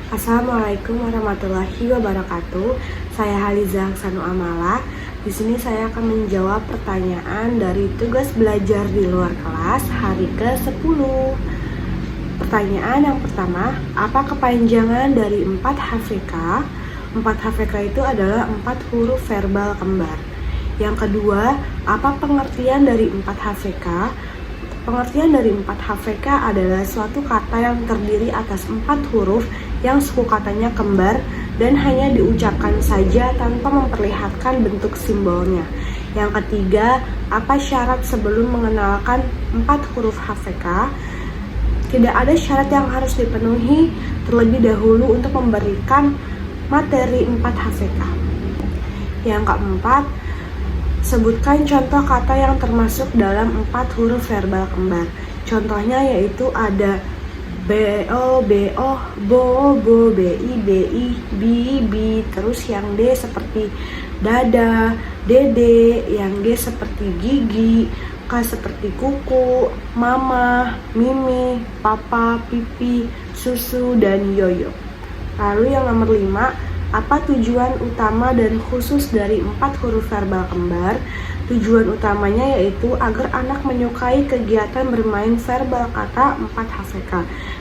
Assalamualaikum warahmatullahi wabarakatuh. Saya Haliza Haksanu Amala. Di sini saya akan menjawab pertanyaan dari tugas belajar di luar kelas hari ke-10. Pertanyaan yang pertama, apa kepanjangan dari 4 HVK? 4 HVK itu adalah 4 huruf verbal kembar. Yang kedua, apa pengertian dari 4 HVK? Pengertian dari 4 HVK adalah suatu kata yang terdiri atas 4 huruf yang suku katanya kembar dan hanya diucapkan saja tanpa memperlihatkan bentuk simbolnya. Yang ketiga, apa syarat sebelum mengenalkan 4 huruf HVK? Tidak ada syarat yang harus dipenuhi terlebih dahulu untuk memberikan materi 4 HVK. Yang keempat, sebutkan contoh kata yang termasuk dalam 4 huruf verbal kembar. Contohnya yaitu ada BO, BO, BO, BO, BI, BI, BI, BI. Terus yang D seperti dada, dede. Yang G seperti gigi, K seperti kuku, mama, mimi, papa, pipi, susu, dan yoyo. Lalu yang nomor 5, apa tujuan utama dan khusus dari 4 huruf verbal kembar? Tujuan utamanya yaitu agar anak menyukai kegiatan bermain verbal kata 4 HVK.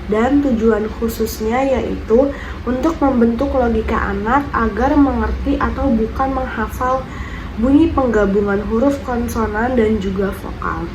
Dan tujuan khususnya yaitu untuk membentuk logika anak agar mengerti atau bukan menghafal bunyi penggabungan huruf konsonan dan juga vokal.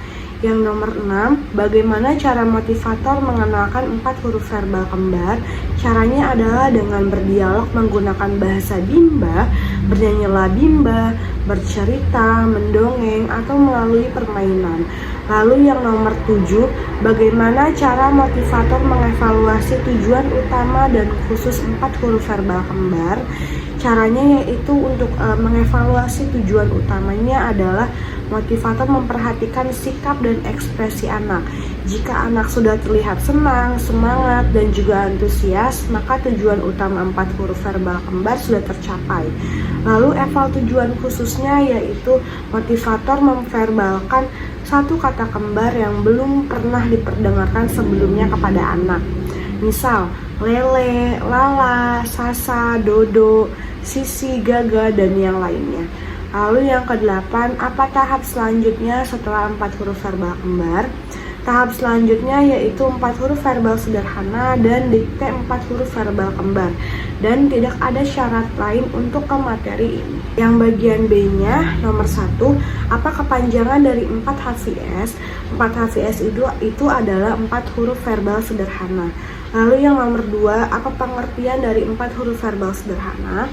Yang nomor 6, bagaimana cara motivator mengenalkan 4 huruf verbal kembar? Caranya adalah dengan berdialog menggunakan bahasa bimba, bernyanyilah bimba, bercerita, mendongeng, atau melalui permainan. Lalu yang nomor 7, bagaimana cara motivator mengevaluasi tujuan utama dan khusus 4 huruf verbal kembar? Caranya yaitu untuk mengevaluasi tujuan utamanya adalah motivator memperhatikan sikap dan ekspresi anak. Jika anak sudah terlihat senang, semangat, dan juga antusias, maka tujuan utama 4 huruf verbal kembar sudah tercapai. Lalu eval tujuan khususnya yaitu motivator memverbalkan satu kata kembar yang belum pernah diperdengarkan sebelumnya kepada anak. Misal, lele, lala, sasa, dodo, sisi, gaga, dan yang lainnya. Lalu yang ke-8, apa tahap selanjutnya setelah 4 huruf verbal kembar? Tahap selanjutnya yaitu 4 huruf verbal sederhana dan dikte 4 huruf verbal kembar. Dan tidak ada syarat lain untuk ke materi ini. Yang bagian B-nya, nomor 1, apa kepanjangan dari 4 HVS? 4 HVS itu adalah 4 huruf verbal sederhana. Lalu yang nomor 2, apa pengertian dari 4 huruf verbal sederhana?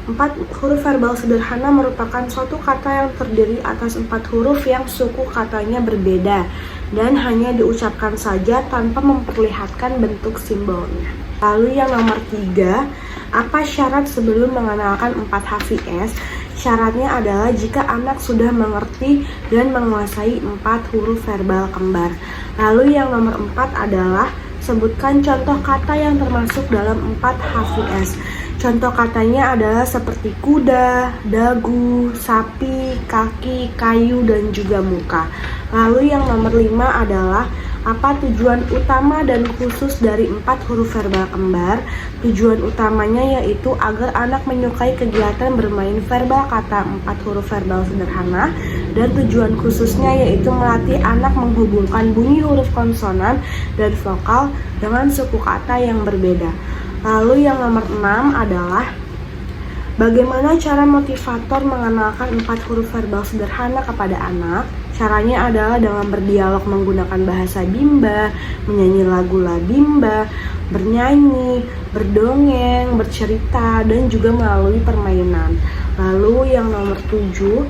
4 huruf verbal sederhana merupakan suatu kata yang terdiri atas 4 huruf yang suku katanya berbeda dan hanya diucapkan saja tanpa memperlihatkan bentuk simbolnya. Lalu yang nomor 3, apa syarat sebelum mengenalkan 4 HVS? Syaratnya adalah jika anak sudah mengerti dan menguasai 4 huruf verbal kembar. Lalu yang nomor 4 adalah sebutkan contoh kata yang termasuk dalam 4 HVS. Contoh katanya adalah seperti kuda, dagu, sapi, kaki, kayu, dan juga muka. Lalu yang nomor 5 adalah apa tujuan utama dan khusus dari 4 huruf verbal kembar? Tujuan utamanya yaitu agar anak menyukai kegiatan bermain verbal kata 4 huruf verbal sederhana. Dan tujuan khususnya yaitu melatih anak menghubungkan bunyi huruf konsonan dan vokal dengan suku kata yang berbeda. Lalu yang nomor 6 adalah bagaimana cara motivator mengenalkan 4 huruf verbal sederhana kepada anak? Caranya adalah dengan berdialog menggunakan bahasa bimba, menyanyi lagu-lagu bimba, bernyanyi, berdongeng, bercerita, dan juga melalui permainan. Lalu yang nomor 7,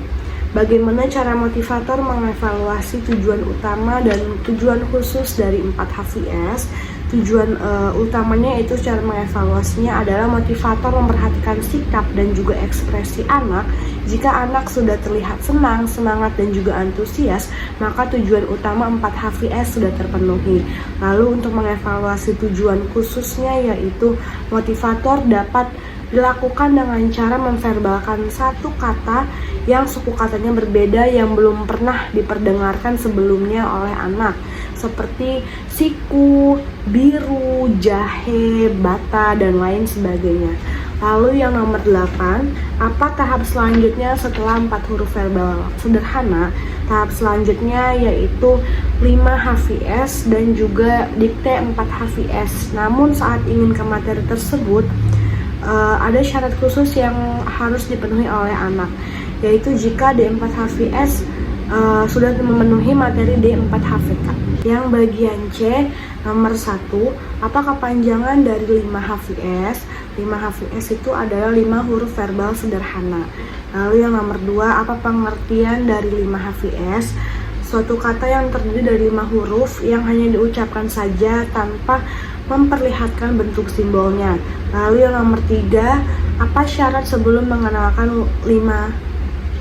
bagaimana cara motivator mengevaluasi tujuan utama dan tujuan khusus dari 4 HVS? Tujuan utamanya itu cara mengevaluasinya adalah motivator memperhatikan sikap dan juga ekspresi anak. Jika anak sudah terlihat senang, semangat, dan juga antusias, maka tujuan utama 4 HVS sudah terpenuhi. Lalu untuk mengevaluasi tujuan khususnya yaitu motivator dapat dilakukan dengan cara memverbalkan satu kata yang suku katanya berbeda yang belum pernah diperdengarkan sebelumnya oleh anak. seperti siku, biru, jahe, bata, dan lain sebagainya. Lalu yang nomor 8, apa tahap selanjutnya setelah 4 huruf verbal sederhana? Tahap selanjutnya yaitu 5 HVS dan juga dikte 4 HVS. Namun saat ingin ke materi tersebut, ada syarat khusus yang harus dipenuhi oleh anak, yaitu jika D4 HVS sudah memenuhi materi D4 HVK. Yang bagian C, nomor 1, apa kepanjangan dari 5 HVS? 5 HVS itu adalah 5 huruf verbal sederhana. Lalu yang nomor 2, apa pengertian dari 5 HVS? Suatu kata yang terdiri dari 5 huruf yang hanya diucapkan saja tanpa memperlihatkan bentuk simbolnya. Lalu yang nomor 3, apa syarat sebelum mengenalkan 5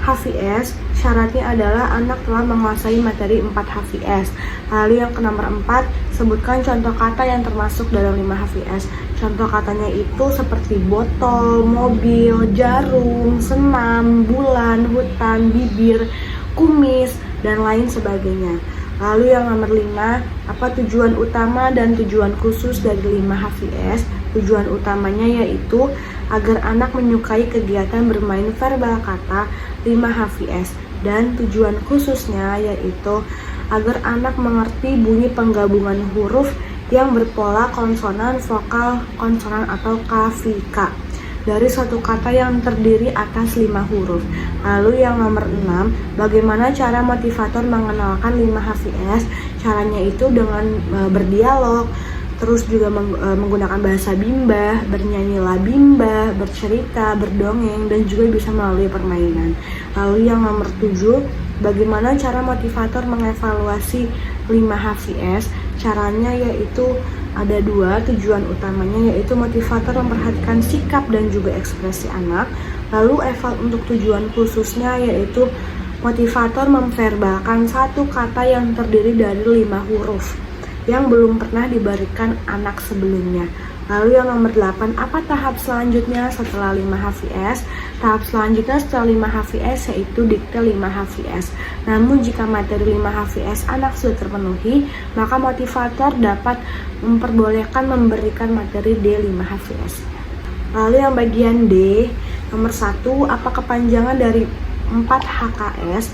HVS? Syaratnya adalah anak telah menguasai materi 4 HVS. Lalu yang ke nomor 4, sebutkan contoh kata yang termasuk dalam 5 HVS. Contoh katanya itu seperti botol, mobil, jarum, senam, bulan, hutan, bibir, kumis, dan lain sebagainya. Lalu yang nomor 5, apa tujuan utama dan tujuan khusus dari 5 HVS? Tujuan utamanya yaitu agar anak menyukai kegiatan bermain verbal kata 5 HVS, dan tujuan khususnya yaitu agar anak mengerti bunyi penggabungan huruf yang berpola konsonan, vokal, konsonan atau kafika dari suatu kata yang terdiri atas 5 huruf. Lalu yang nomor 6, bagaimana cara motivator mengenalkan 5 HVS? Caranya itu dengan berdialog, terus juga menggunakan bahasa bimba, bernyanyilah bimba, bercerita, berdongeng, dan juga bisa melalui permainan. Lalu yang nomor 7, bagaimana cara motivator mengevaluasi 5 HVS? Caranya yaitu ada 2, tujuan utamanya yaitu motivator memperhatikan sikap dan juga ekspresi anak. Lalu untuk tujuan khususnya yaitu motivator memverbalkan satu kata yang terdiri dari 5 huruf yang belum pernah diberikan anak sebelumnya. Lalu yang nomor 8, apa tahap selanjutnya setelah 5 HVS? Tahap selanjutnya setelah 5 HVS yaitu dikte 5 HVS. Namun jika materi 5 HVS anak sudah terpenuhi, maka motivator dapat memperbolehkan memberikan materi D5 HVS. Lalu yang bagian D, nomor 1, apa kepanjangan dari 4 HKS?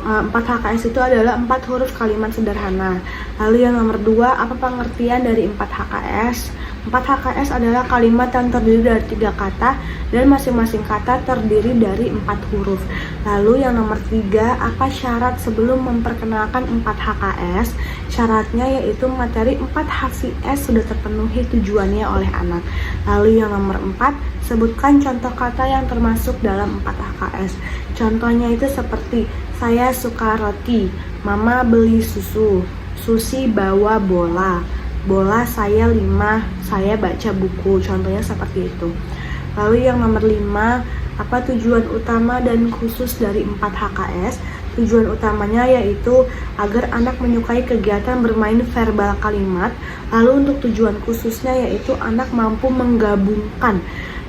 4 HKS itu adalah 4 huruf kalimat sederhana. Lalu yang nomor 2, apa pengertian dari 4 HKS? 4 HKS adalah kalimat yang terdiri dari 3 kata dan masing-masing kata terdiri dari 4 huruf. Lalu yang nomor 3, apa syarat sebelum memperkenalkan 4 HKS? Syaratnya yaitu materi 4 HVS sudah terpenuhi tujuannya oleh anak. Lalu yang nomor 4, sebutkan contoh kata yang termasuk dalam 4 HKS. Contohnya itu seperti saya suka roti, mama beli susu, Susi bawa bola, bola saya 5, saya baca buku. Contohnya seperti itu. Lalu yang nomor 5, apa tujuan utama dan khusus dari 4 HKS? Tujuan utamanya yaitu agar anak menyukai kegiatan bermain verbal kalimat. Lalu untuk tujuan khususnya yaitu anak mampu menggabungkan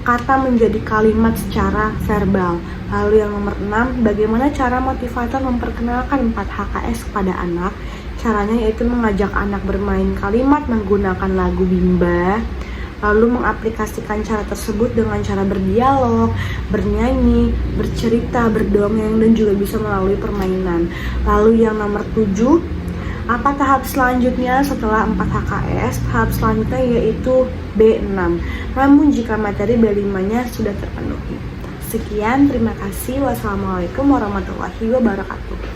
kata menjadi kalimat secara verbal. Lalu yang nomor 6, bagaimana cara motivator memperkenalkan 4 HKS kepada anak? Caranya yaitu mengajak anak bermain kalimat menggunakan lagu bimba, lalu mengaplikasikan cara tersebut dengan cara berdialog, bernyanyi, bercerita, berdongeng, dan juga bisa melalui permainan. Lalu yang nomor 7, apa tahap selanjutnya setelah 4 HKS? Tahap selanjutnya yaitu B6. Namun jika materi B5-nya sudah terpenuhi. Sekian, terima kasih. Wassalamualaikum warahmatullahi wabarakatuh.